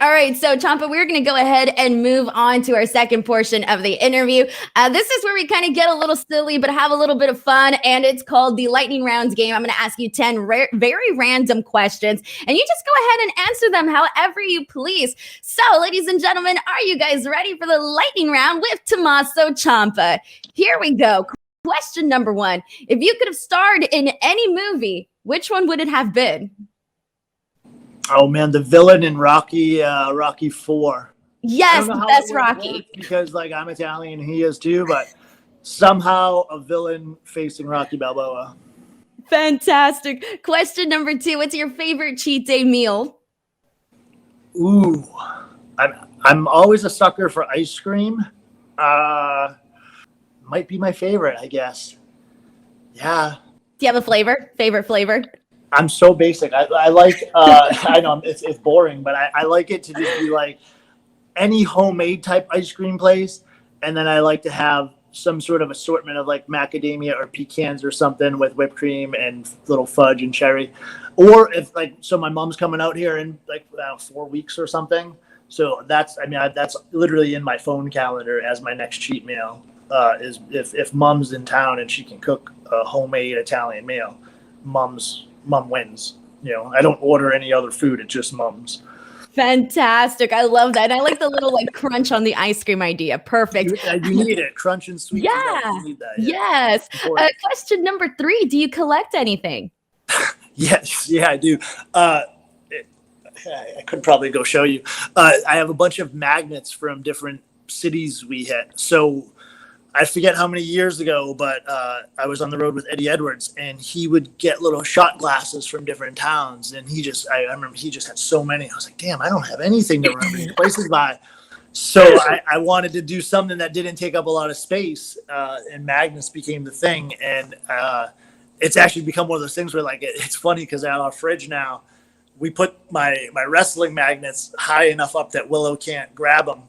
All right, so Ciampa, we're going to go ahead and move on to our second portion of the interview. This is where we kind of get a little silly, but have a little bit of fun, and it's called the lightning rounds game. I'm going to ask you 10 very random questions, and you just go ahead and answer them however you please. So, ladies and gentlemen, are you guys ready for the lightning round with Tommaso Ciampa? Here we go. Question number 1. If you could have starred in any movie, which one would it have been? Oh man, the villain in Rocky 4. Yes, the best Rocky. Because like I'm Italian and he is too, but somehow a villain facing Rocky Balboa. Fantastic. Question number 2. What's your favorite cheat day meal? Ooh, I'm always a sucker for ice cream. Might be my favorite, I guess. Yeah. Do you have a favorite flavor? I'm so basic. I like, I know it's boring, but I like it to just be like any homemade type ice cream place. And then I like to have some sort of assortment of like macadamia or pecans or something with whipped cream and little fudge and cherry. Or if like, so my mom's coming out here in like 4 weeks or something. So that's literally in my phone calendar as my next cheat meal. Is if mom's in town and she can cook a homemade Italian meal, mom wins. You know, I don't order any other food. It's just mom's. Fantastic. I love that. And I like the little like crunch on the ice cream idea. Perfect. You need it. Crunch and sweet. Yeah. You need that, Yes. Question number 3. Do you collect anything? Yes. Yeah, I do. I could probably go show you. I have a bunch of magnets from different cities we hit. So I forget how many years ago, but I was on the road with Eddie Edwards, and he would get little shot glasses from different towns. And I remember he just had so many. I was like, damn, I don't have anything to run these places by. So I wanted to do something that didn't take up a lot of space, and magnets became the thing. And it's actually become one of those things where like it's funny because at our fridge now, we put my wrestling magnets high enough up that Willow can't grab them.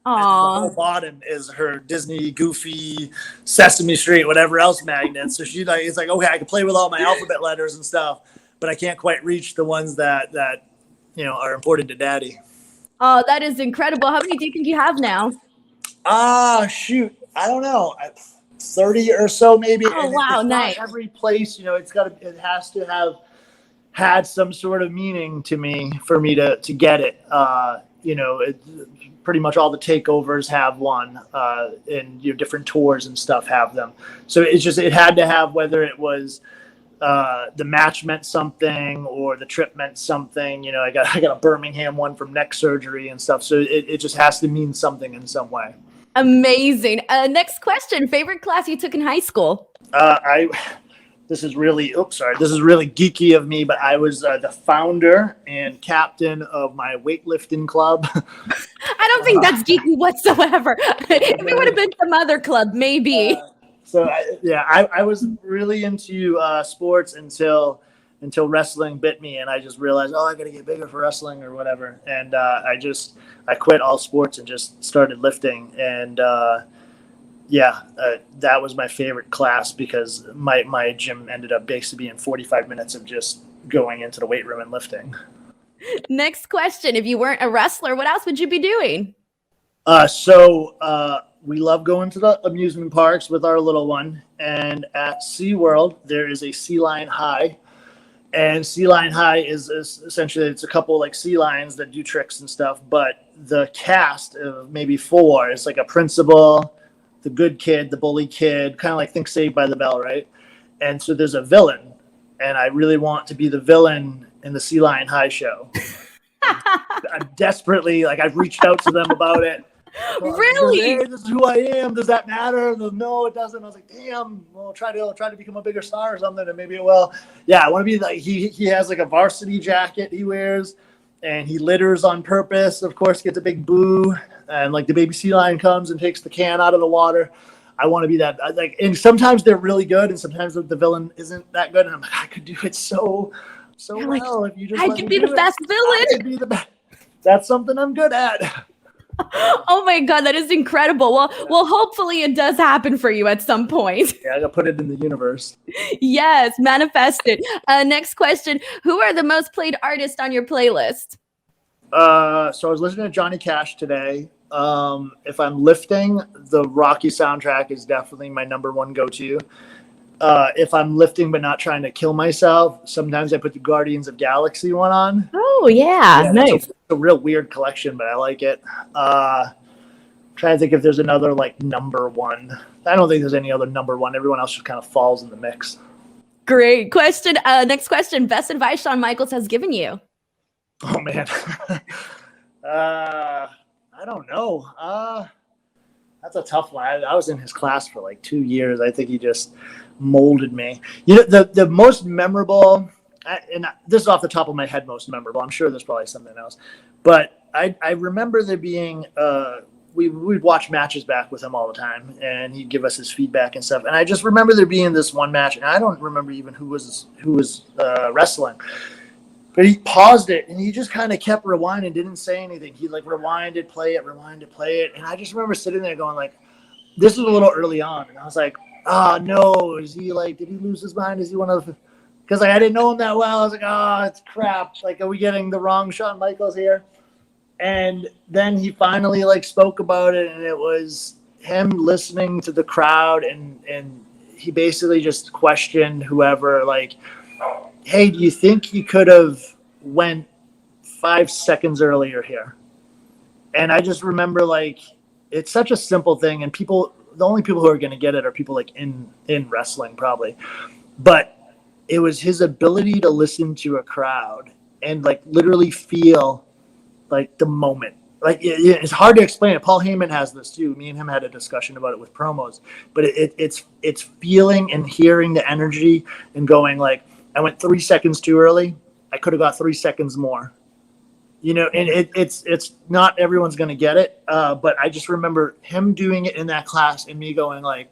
And the whole bottom is her Disney, Goofy, Sesame Street, whatever else magnets. So it's like, okay, I can play with all my alphabet letters and stuff, but I can't quite reach the ones that are important to Daddy. Oh, that is incredible. How many do you think you have now? Shoot, I don't know, 30 or so maybe. Oh, and wow, nice. Every place, it has to have had some sort of meaning to me for me to get it. Pretty much all the takeovers have one, and different tours and stuff have them. So it had to have, whether it was the match meant something or the trip meant something. I got a Birmingham one from neck surgery and stuff. So it just has to mean something in some way. Amazing. Next question. Favorite class you took in high school? This is really geeky of me, but I was the founder and captain of my weightlifting club. I don't think that's geeky whatsoever. If it would have been some other club, maybe. I was really into sports until wrestling bit me, and I just realized, I got to get bigger for wrestling or whatever. And I quit all sports and just started lifting. And that was my favorite class because my gym ended up basically being 45 minutes of just going into the weight room and lifting. Next question. If you weren't a wrestler, what else would you be doing? We love going to the amusement parks with our little one. And at SeaWorld, there is a Sea Lion High. And Sea Lion High is essentially, it's a couple like sea lions that do tricks and stuff. But the cast of maybe 4 is like a principal, the good kid, the bully kid, kind of like think Saved by the Bell, right? And so there's a villain, and I really want to be the villain in the Sea Lion High show. I'm desperately, I've reached out to them about it. Really? Hey, this is who I am. Does that matter? No, it doesn't. I was like, damn. Well, try to become a bigger star or something, and maybe it will. Yeah, I want to be like he has like a varsity jacket he wears, and he litters on purpose. Of course, gets a big boo. And like the baby sea lion comes and takes the can out of the water. I want to be that. And sometimes they're really good, and sometimes the villain isn't that good. And I'm like, I could do it so well if you just. I could be the best villain. I could be the best. That's something I'm good at. Oh my God, that is incredible. Well, hopefully it does happen for you at some point. Yeah, I gotta put it in the universe. Yes, manifest it. Next question. Who are the most played artists on your playlist? So I was listening to Johnny Cash today. If I'm lifting, the Rocky soundtrack is definitely my number one go-to. If I'm lifting but not trying to kill myself, sometimes I put the Guardians of Galaxy one on. Oh, yeah. Yeah, Nice. it's a real weird collection, but I like it. Trying to think if there's another like number one. I don't think there's any other number one. Everyone else just kind of falls in the mix. Great question. Next question. Best advice Shawn Micheals has given you? Oh man. I don't know. That's a tough one. I was in his class for like 2 years. I think he just molded me. You know, the most memorable, and this is off the top of my head, most memorable. I'm sure there's probably something else, but I remember there being we'd watch matches back with him all the time, and he'd give us his feedback and stuff. And I just remember there being this one match, and I don't remember even who was wrestling. But he paused it, and he just kind of kept rewinding, didn't say anything. He like rewinded, play it. And I just remember sitting there going like, this was a little early on. And I was like, no, is he like, did he lose his mind? Is he one of the, because like, I didn't know him that well. I was like, it's crap. Like, are we getting the wrong Shawn Micheals here? And then he finally like spoke about it, and it was him listening to the crowd, and he basically just questioned whoever, like, hey, do you think you could have went 5 seconds earlier here? And I just remember like, it's such a simple thing, and people, the only people who are going to get it are people like in wrestling probably, but it was his ability to listen to a crowd and like literally feel like the moment. Like it's hard to explain it. Paul Heyman has this too. Me and him had a discussion about it with promos, but it's feeling and hearing the energy and going like, I went 3 seconds too early. I could have got 3 seconds more. You know, and it's not everyone's going to get it. But I just remember him doing it in that class and me going like,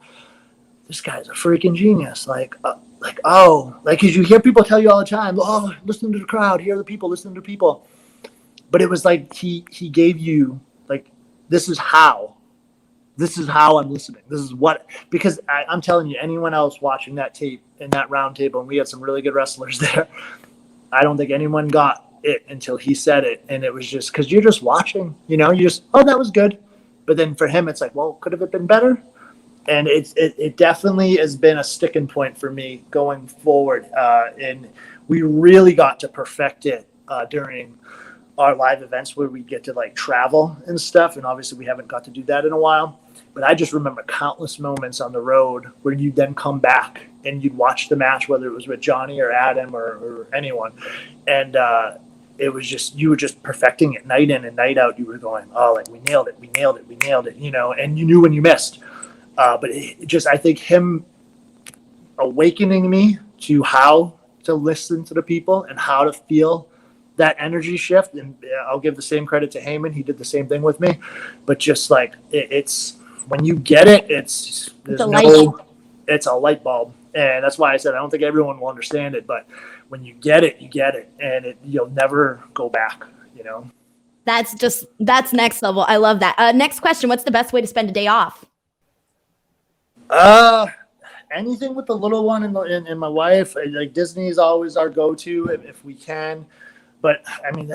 this guy's a freaking genius. Like, because you hear people tell you all the time, oh, listen to the crowd, hear the people, listen to people. But it was like he gave you like, this is how I'm listening. This is what, because I'm telling you, anyone else watching that tape in that round table, and we had some really good wrestlers there, I don't think anyone got it until he said it. And it was just because you're just watching, you know, you just, oh, that was good. But then for him, it's like, well, could have it been better? And it definitely has been a sticking point for me going forward. And we really got to perfect it during our live events where we get to like travel and stuff. And obviously we haven't got to do that in a while, but I just remember countless moments on the road where you'd then come back and you'd watch the match, whether it was with Johnny or Adam or anyone. And it was just, you were just perfecting it night in and night out. You were going, oh, like we nailed it, you know, and you knew when you missed. But it just, I think him awakening me to how to listen to the people and how to feel that energy shift. And I'll give the same credit to Heyman. He did the same thing with me, but just like it's when you get it, it's a light bulb. And that's why I said, I don't think everyone will understand it, but when you get it, and you'll never go back, you know? That's next level. I love that. Next question. What's the best way to spend a day off? Anything with the little one and my wife. Like Disney is always our go-to if we can. But I mean,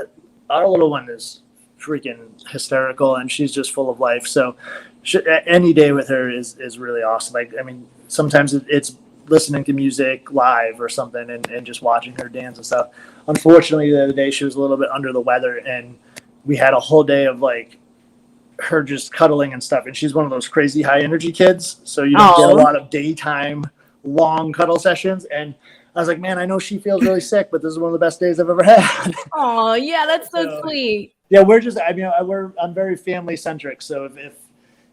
our little one is freaking hysterical, and she's just full of life. So any day with her is really awesome. Like, I mean, sometimes it's listening to music live or something and just watching her dance and stuff. Unfortunately, the other day she was a little bit under the weather, and we had a whole day of like her just cuddling and stuff. And she's one of those crazy high energy kids, so you don't get a lot of daytime long cuddle sessions. And I was like, man, I know she feels really sick, but this is one of the best days I've ever had. Oh, yeah, that's so sweet. Yeah, I'm very family centric. So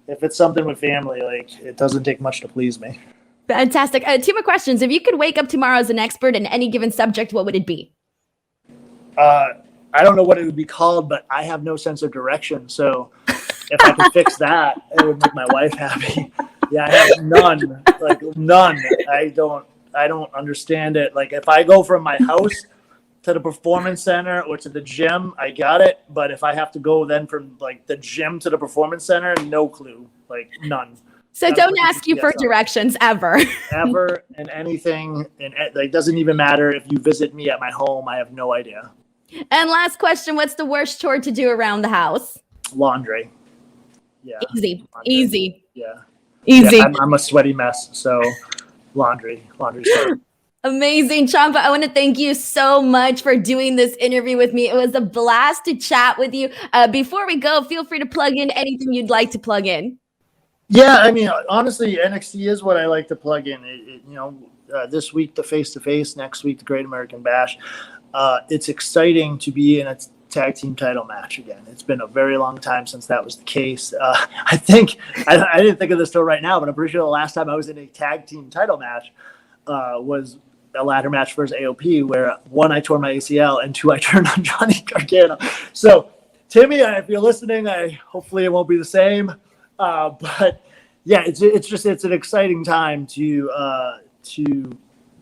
if it's something with family, like it doesn't take much to please me. Fantastic. 2 more questions. If you could wake up tomorrow as an expert in any given subject, what would it be? I don't know what it would be called, but I have no sense of direction. So if I could fix that, it would make my wife happy. Yeah, I have none. Like none. I don't understand it. Like if I go from my house to the performance center or to the gym, I got it. But if I have to go then from like the gym to the performance center, no clue. Like none. So don't ask you for directions ever. Ever and anything. And it like, doesn't even matter if you visit me at my home. I have no idea. And last question, what's the worst chore to do around the house? Laundry. Yeah. Easy. Laundry. Easy. Yeah. Easy. Yeah, I'm a sweaty mess, so laundry. Amazing. Ciampa, I want to thank you so much for doing this interview with me. It was a blast to chat with you. Before we go, feel free to plug in anything you'd like to plug in. Yeah, I mean, honestly, NXT is what I like to plug in. This week the face-to-face, next week the Great American Bash. It's exciting to be in a tag team title match again. It's been a very long time since that was the case. I didn't think of this till right now, but I'm pretty sure the last time I was in a tag team title match was a ladder match versus AOP, where one, I tore my ACL, and two, I turned on Johnny Gargano. So, Timmy, if you're listening, hopefully it won't be the same. But yeah, it's an exciting time to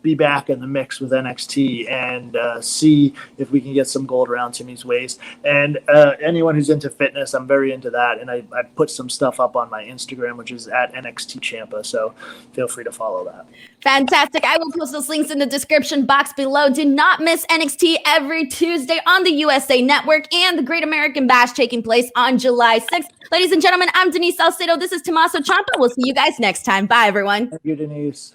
be back in the mix with NXT and see if we can get some gold around Timmy's waist. And anyone who's into fitness, I'm very into that. And I put some stuff up on my Instagram, which is at NXT Ciampa. So feel free to follow that. Fantastic. I will post those links in the description box below. Do not miss NXT every Tuesday on the USA Network and the Great American Bash taking place on July 6th. Ladies and gentlemen, I'm Denise Salcedo. This is Tommaso Ciampa. We'll see you guys next time. Bye, everyone. Thank you, Denise.